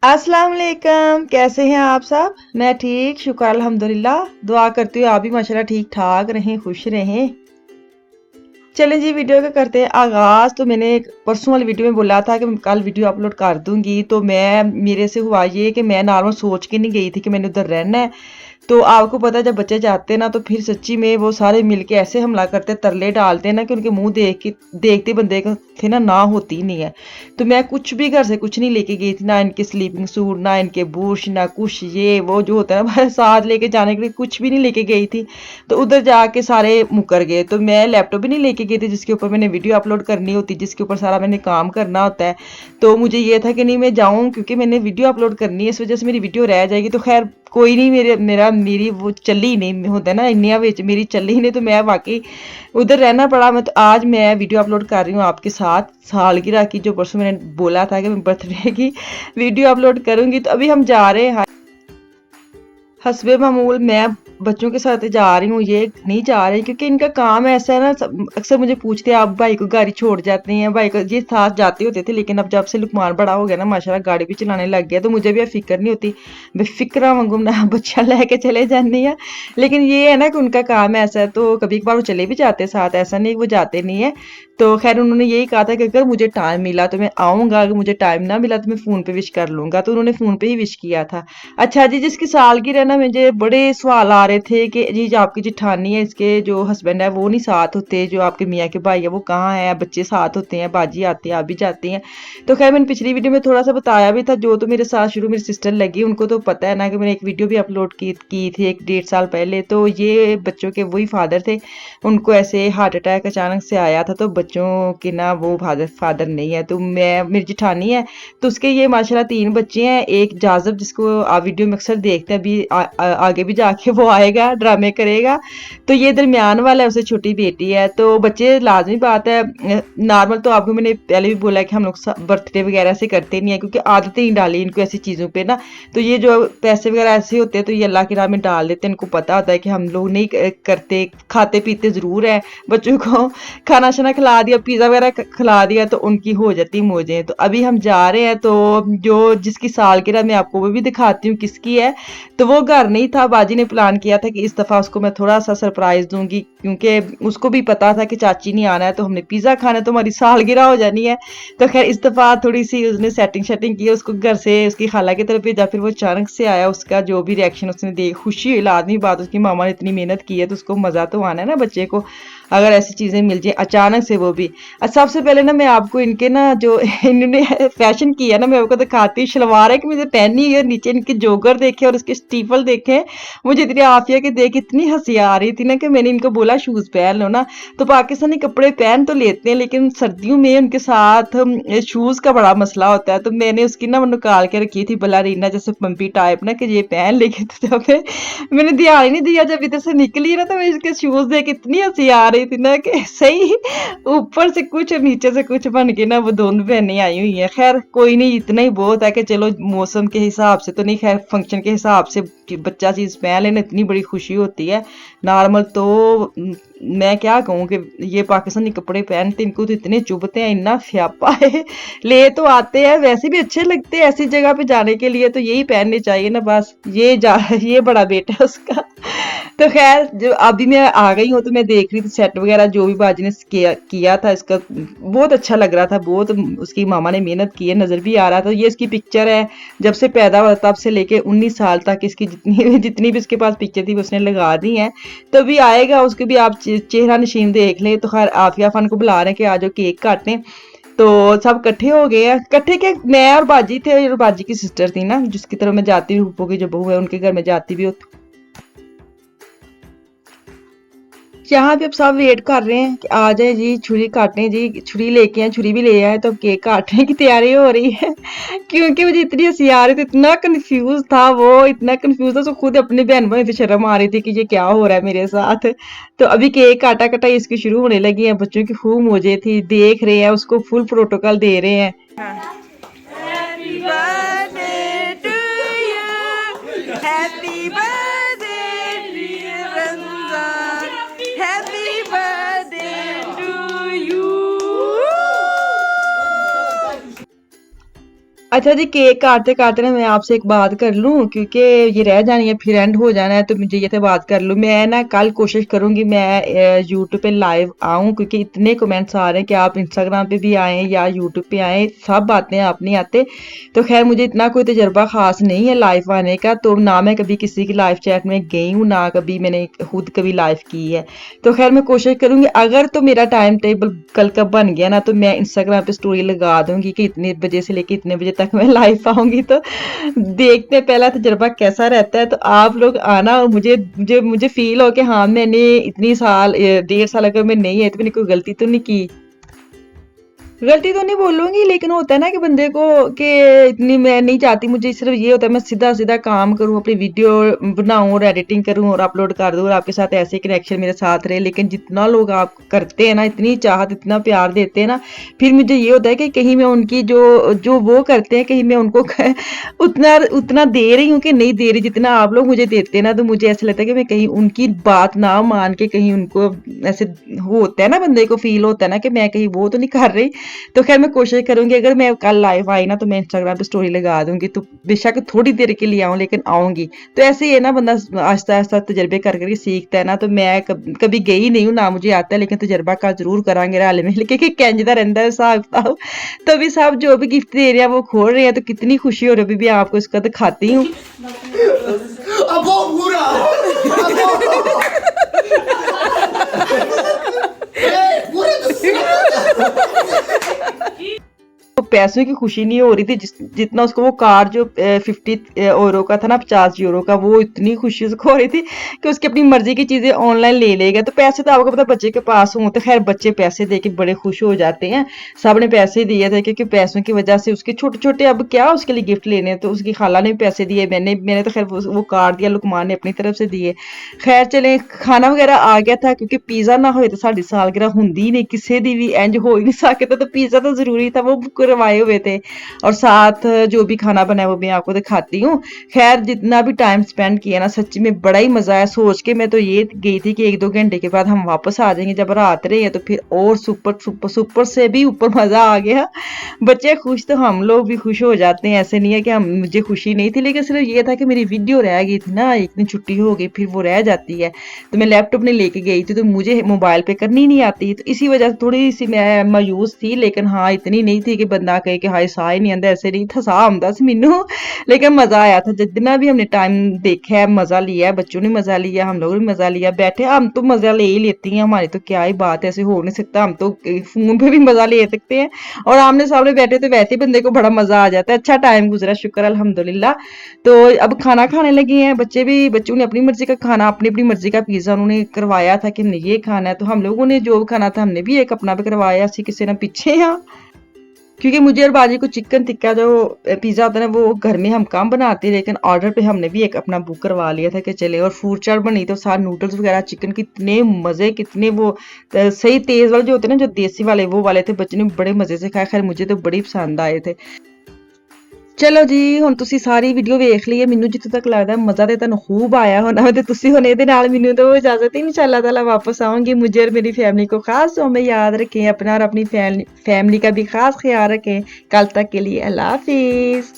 अस्सलाम वालेकुम, कैसे हैं आप सब। मैं ठीक, शुक्र अल्हम्दुलिल्लाह। दुआ करती हूँ आप भी माशाल्लाह ठीक ठाक रहें, खुश रहें। चलें जी, वीडियो का करते हैं आगाज़। तो मैंने एक परसों वाली वीडियो में बोला था कि मैं कल वीडियो अपलोड कर दूंगी। तो मेरे से हुआ ये कि मैं नॉर्मल सोच के नहीं गई थी कि मैंने उधर रहना है। तो आपको पता है जब बच्चे जाते हैं ना तो फिर सच्ची में वो सारे मिलके ऐसे हमला करते हैं, तरले डालते हैं ना कि उनके मुंह देखते बंदे को थे ना होती ही नहीं है। तो मैं कुछ भी घर से कुछ नहीं लेके गई थी, ना इनके स्लीपिंग सूट, ना इनके बुर्श, ना कुछ ये वो जो होता है ना साथ लेके जाने के लिए कुछ भी नहीं लेके गई थी। तो उधर जाके सारे मुकर गए। तो मैं लैपटॉप भी नहीं लेके गई थी जिसके ऊपर मैंने वीडियो अपलोड करनी होती, जिसके ऊपर सारा मैंने काम करना होता है। तो मुझे ये था कि नहीं मैं जाऊं क्योंकि मैंने वीडियो अपलोड करनी है, इस वजह से मेरी वीडियो रह जाएगी। तो खैर कोई नहीं, मेरी वो चली ही नहीं, होता है ना इंडिया विच मेरी चली ही नहीं। तो मैं वाकई उधर रहना पड़ा। मैं तो आज मैं वीडियो अपलोड कर रही हूँ आपके साथ सालगिरह की, जो परसों मैंने बोला था कि मैं बर्थडे की वीडियो अपलोड करूंगी। तो अभी हम जा रहे हैं हस्बे मामूल। मैं बच्चों के साथ जा रही हूँ, ये नहीं जा रहे क्योंकि इनका काम ऐसा है ना। अक्सर मुझे पूछते हैं आप भाई को गाड़ी छोड़ जाते हैं, भाई को ये साथ जाते होते थे, लेकिन अब जब से लुकमान बड़ा हो गया ना माशाल्लाह गाड़ी भी चलाने लग गया, तो मुझे भी अब फिक्र नहीं होती। बेफिक्रा वांगू ना बच्चा लेके चले जानी है। लेकिन ये है ना कि उनका काम ऐसा है, तो कभी कभार वो चले भी जाते साथ, ऐसा नहीं वो जाते नहीं है। तो खैर उन्होंने यही कहा था कि अगर मुझे टाइम मिला तो मैं आऊँगा, अगर मुझे टाइम ना मिला तो मैं फ़ोन पे विश कर लूँगा। तो उन्होंने फ़ोन पे ही विश किया था। अच्छा जी, जिसकी सालगिरह ना मुझे बड़े सवाल आ रहे थे कि जी जो आपकी जेठानी है, इसके जो हस्बैंड है वो नहीं साथ होते, जो आपके मियाँ के भाई है वो कहाँ है, बच्चे साथ होते हैं, बाजी आते हैं, आप भी जाते हैं। तो खैर मैंने पिछली वीडियो में थोड़ा सा बताया भी था। जो तो मेरे साथ शुरू मेरी सिस्टर लगी, उनको तो पता है ना कि मैंने एक वीडियो भी अपलोड की थी एक 1.5 साल पहले। तो ये बच्चों के वही फादर थे, उनको ऐसे हार्ट अटैक अचानक से आया था। तो बच्चों के ना वो फादर नहीं है। तो मैं मेरी जेठानी है, तो उसके ये माशाल्लाह 3 बच्चे हैं। एक जाज़ब जिसको आप वीडियो में अक्सर देखते हैं, अभी आगे भी जाके वो आएगा, ड्रामे करेगा। तो ये दरमियान वाला है, उससे छोटी बेटी है। तो बच्चे लाज़मी बात है, नॉर्मल तो आपको मैंने पहले भी बोला है कि हम लोग बर्थडे वगैरह ऐसे करते नहीं है क्योंकि आदतें नहीं डाली इनको ऐसी चीज़ों पे ना। तो ये जो पैसे वगैरह ऐसे होते हैं तो ये अल्लाह की राह में डाल देते हैं। इनको पता होता है कि हम लोग नहीं करते, खाते पीते ज़रूर है। बच्चों को खाना शाना खिला दिया, पिज़्ज़ा वगैरह खिला दिया तो उनकी हो जाती मौजें। तो अभी हम जा रहे हैं। तो जो जिसकी सालगिरह मैं आपको वो भी दिखाती हूँ किसकी है। तो वो घर नहीं था, बाजी ने प्लान किया था कि इस दफ़ा उसको मैं थोड़ा सा सरप्राइज़ दूंगी, क्योंकि उसको भी पता था कि चाची नहीं आना है, तो हमने पिज़्ज़ा खाना है, तो हमारी सालगिरह हो जानी है। तो खैर इस दफ़ा थोड़ी सी उसने सेटिंग शेटिंग की, उसको घर से उसकी खाला की तरफ भेजा। फिर वो अचानक से आया, उसका जो भी रिएक्शन उसने देख, खुशी हुई लाजमी बात, उसकी मामा ने इतनी मेहनत की है तो उसको मज़ा तो आना है ना बच्चे को, अगर ऐसी चीज़ें मिल जाए अचानक से वो भी। सबसे पहले ना मैं आपको इनके ना जो इन्होंने फैशन किया ना मैं आपको दिखाती हूँ। शलवार है कि मुझे पहनी है, नीचे इनके जोगर देखे और इसके स्टीफल देखे, मुझे इतनी आफिया के देख इतनी हंसी आ रही थी ना कि मैंने इनको बोला शूज़ पहन लो ना। तो पाकिस्तानी कपड़े पहन तो लेते हैं लेकिन सर्दियों में उनके साथ शूज़ का बड़ा मसला होता है। तो मैंने उसकी ना वो निकाल के रखी थी बलारीना जैसे पंपी टाइप ना कि ये पहन लेके। तो जब मैंने ध्यान ही नहीं दिया, जब इधर से निकली ना तो मैं इसके शूज़ देख इतनी हंसी आ रही थी ना कि सही ऊपर से कुछ और नीचे से कुछ बन के ना वो दोनों बहनें आई हुई हैं। खैर कोई नहीं, इतना ही बहुत है कि चलो मौसम के हिसाब से तो नहीं, खैर फंक्शन के हिसाब से कि बच्चा चीज़ पहन लेना इतनी बड़ी खुशी होती है। नॉर्मल तो मैं क्या कहूँ कि ये पाकिस्तानी कपड़े पहनते इनको तो इतने चुभते हैं, इतना स्यापा है। ले तो आते हैं, वैसे भी अच्छे लगते हैं ऐसी जगह पे जाने के लिए, तो यही पहनने चाहिए ना बस। ये बड़ा बेटा है उसका। तो खैर जो अभी मैं आ गई हूँ तो मैं देख रही थी सेट वगैरह जो भी बाजी ने किया था इसका, बहुत अच्छा लग रहा था। बहुत उसकी मामा ने मेहनत की है, नजर भी आ रहा था। ये इसकी पिक्चर है जब से पैदा हुआ तब से लेके 19 साल तक इसकी जितनी जितनी भी इसके पास पिक्चर थी उसने लगा दी है। तो अभी आएगा उसके भी आप चेहरा नशीन देख लें। तो खैर आफिया खान को बुला रहे हैं कि आज केक काटने। तो सब इकट्ठे हो गए हैं, इकट्ठे के मैं और बाजी थे, और बाजी की सिस्टर थी ना जिसकी तरफ मैं जाती हूँ, फूफो की जो बहू है उनके घर में जाती भी हूँ। यहाँ पे अब सब वेट कर रहे हैं कि आ जाए जी, छुरी काटने जी, छुरी लेके आए, छुरी भी ले आए। तो अब केक काटने की तैयारी हो रही है। क्योंकि मुझे इतनी हंसी आ रही थी, इतना कंफ्यूज था वो, इतना कंफ्यूज था उसको खुद अपने बहन भाई पे शर्म आ रही थी कि ये क्या हो रहा है मेरे साथ। तो अभी केक काटा कटाई इसकी शुरू होने लगी है, बच्चों की खूब मौजे थी, देख रहे हैं उसको, फुल प्रोटोकॉल दे रहे हैं। Happy birthday to you, happy birthday dear Ramzan, happy birthday to you. अच्छा जी, केक काटते काटते ना मैं आपसे एक बात कर लूं, क्योंकि ये रह जानी है फिर एंड हो जाना है, तो मुझे ये तो बात कर लूं। मैं ना कल कोशिश करूंगी मैं यूट्यूब पे लाइव आऊं, क्योंकि इतने कमेंट्स आ रहे हैं कि आप इंस्टाग्राम पे भी आए या यूट्यूब पे आए, सब आते हैं आप नहीं आते। तो खैर मुझे इतना कोई तजर्बा खास नहीं है लाइव आने का, तो ना मैं कभी किसी की लाइव चैट में गई हूँ, ना कभी मैंने खुद कभी लाइव की है। तो खैर मैं कोशिश करूंगी, अगर तो मेरा टाइम टेबल कल का बन गया ना, तो मैं इंस्टाग्राम पे स्टोरी लगा दूंगी कि इतने बजे से लेके इतने बजे तक मैं लाइव आऊंगी। तो देखते हैं पहला तजुर्बा कैसा रहता है। तो आप लोग आना, और मुझे फील हो कि हाँ मैंने इतनी साल 1.5 साल अगर मैं नहीं है तो मैंने कोई गलती तो नहीं की। गलती तो नहीं बोलूंगी, लेकिन होता है ना कि बंदे को कि इतनी मैं नहीं चाहती, मुझे सिर्फ ये होता है मैं सीधा सीधा काम करूं, अपनी वीडियो बनाऊं और एडिटिंग करूं और अपलोड कर दूं और आपके साथ ऐसे कनेक्शन मेरे साथ रहे। लेकिन जितना लोग आप करते हैं ना, इतनी चाहत इतना प्यार देते हैं ना, फिर मुझे ये होता है कि कहीं मैं उनकी जो जो वो करते हैं, कहीं मैं उनको उतना उतना दे रही हूँ कि नहीं दे रही जितना आप लोग मुझे देते हैं ना। तो मुझे ऐसा लगता है कि मैं कहीं उनकी बात ना मान के, कहीं उनको ऐसे होता है ना, बंदे को फील होता है ना कि मैं कहीं वो तो नहीं कर रही। तो खैर मैं कोशिश करूंगी, अगर मैं कल लाइव आई ना तो मैं इंस्टाग्राम पे स्टोरी लगा दूंगी, तो बेशक थोड़ी देर के लिए आऊं लेकिन आऊंगी। तो ऐसे ही है ना, बंदा आहिस्ता आहिस्ता तजर्बे कर करके सीखता है ना। तो मैं कभी गई नहीं हूँ ना मुझे आता है, लेकिन तजर्बा का जरूर करांगे रल मिल के कि कैंजदा रहता है हिसाब किताब। तो अभी साहब जो भी गिफ्ट दे रहे हैं वो खोल रहे हैं, तो कितनी खुशी हो रही है। अभी भी आपको इसका दिखाती हूँ। अब वो पूरा तो पैसों की खुशी नहीं हो रही थी जितना उसको वो कार जो 50 यूरो का था ना, 50 यूरो का, वो इतनी खुशी उसको हो रही थी कि उसकी अपनी मर्जी की चीजें ऑनलाइन ले लेगा। तो पैसे तो आपको पता बच्चे के पास हों तो खैर बच्चे पैसे दे के बड़े खुश हो जाते हैं। सब ने पैसे दिए थे, क्योंकि पैसों की वजह से उसके छोटे छोटे अब क्या उसके लिए गिफ्ट लेने, तो उसकी खाला ने भी पैसे दिए, मैंने तो खैर वो कार दिया, लुकमान ने अपनी तरफ से दिए। खैर चले, खाना वगैरह आ गया था, क्योंकि पिज्जा ना होए तो साडी सालगिरह हुंदी नहीं, किसी दी भी इंज हो ही नहीं सकता। तो पिज्जा तो जरूरी था, वो करवाए हुए थे, और साथ जो भी खाना बनाया वो मैं आपको दिखाती हूँ। खैर जितना भी टाइम स्पेंड किया ना, सच्ची में बड़ा ही मजा आया। सोच के मैं तो ये गई थी कि 1-2 घंटे के बाद हम वापस आ जाएंगे, जब रात रही है तो फिर और सुपर सुपर सुपर से भी ऊपर मजा आ गया। बच्चे खुश तो हम लोग भी खुश हो जाते हैं, ऐसे नहीं है कि हम मुझे खुशी नहीं थी, लेकिन सिर्फ ये था कि मेरी वीडियो रह गई थी ना, एक दिन छुट्टी हो गई फिर वो रह जाती है। तो मैं लैपटॉप नहीं लेके गई थी, तो मुझे मोबाइल पे करनी नहीं आती, तो इसी वजह से थोड़ी सी मैं मायूस थी। लेकिन हाँ इतनी नहीं थी कि बंदा कहे कि हाय साह ही नहीं आंदा, ऐसे नहीं था, साह आंदा सी मैनू। लेकिन मजा आया था, जितना भी हमने टाइम देखा है, मजा लिया है, बच्चों ने मजा लिया, हम लोगों ने मजा लिया। बैठे हम तो मजा ले ही लेती हैं, हमारी तो क्या ही बात है, ऐसे हो नहीं सकता, हम तो फोन पे भी मजा ले सकते हैं, और आमने सामने बैठे तो वैसे ही बंदे को बड़ा मजा आ जाता है। अच्छा टाइम गुजरा, शुक्र अल्हम्दुलिल्लाह। तो अब खाना खाने लगे हैं, बच्चों ने अपनी मर्जी का खाना, अपनी अपनी मर्जी का पिज्जा उन्होंने करवाया था कि नहीं ये खाना है, तो हम लोगों ने जो खाना था हमने भी एक अपना भी करवाया, किसी ने पीछे यहाँ। क्योंकि मुझे और बाजी को चिकन टिक्का जो पिज्जा होता है ना, वो घर में हम कम बनाते हैं, लेकिन ऑर्डर पे हमने भी एक अपना बुक करवा लिया था कि चले। और फूड चाट बनी तो साथ नूडल्स वगैरह, चिकन कितने मजे, कितने वो सही तेज वाले जो होते हैं ना, जो देसी वाले वो वाले थे, बच्चे ने बड़े मजे से खाया। खैर मुझे तो बड़ी पसंद आए थे। चलो जी, ਹੁਣ ਤੁਸੀਂ ਸਾਰੀ ਵੀਡੀਓ ਵੇਖ ਲਈ ਹੈ, ਮੈਨੂੰ ਜਿੱਥੇ ਤੱਕ ਲੱਗਦਾ ਮਜ਼ਾ ਤੇ ਤੁਹਾਨੂੰ ਖੂਬ ਆਇਆ ਹੋਣਾ ਤੇ ਤੁਸੀਂ ਹੁਣ ਇਹਦੇ ਨਾਲ ਮੈਨੂੰ तो इजाजत ही इंशाल्लाह ताला वापस आऊंगी। मुझे और मेरी फैमिली को खास तो में याद रखें, अपना और अपनी फैमिली का भी खास ख्याल रखें। कल तक के लिए अल्लाह हाफिज।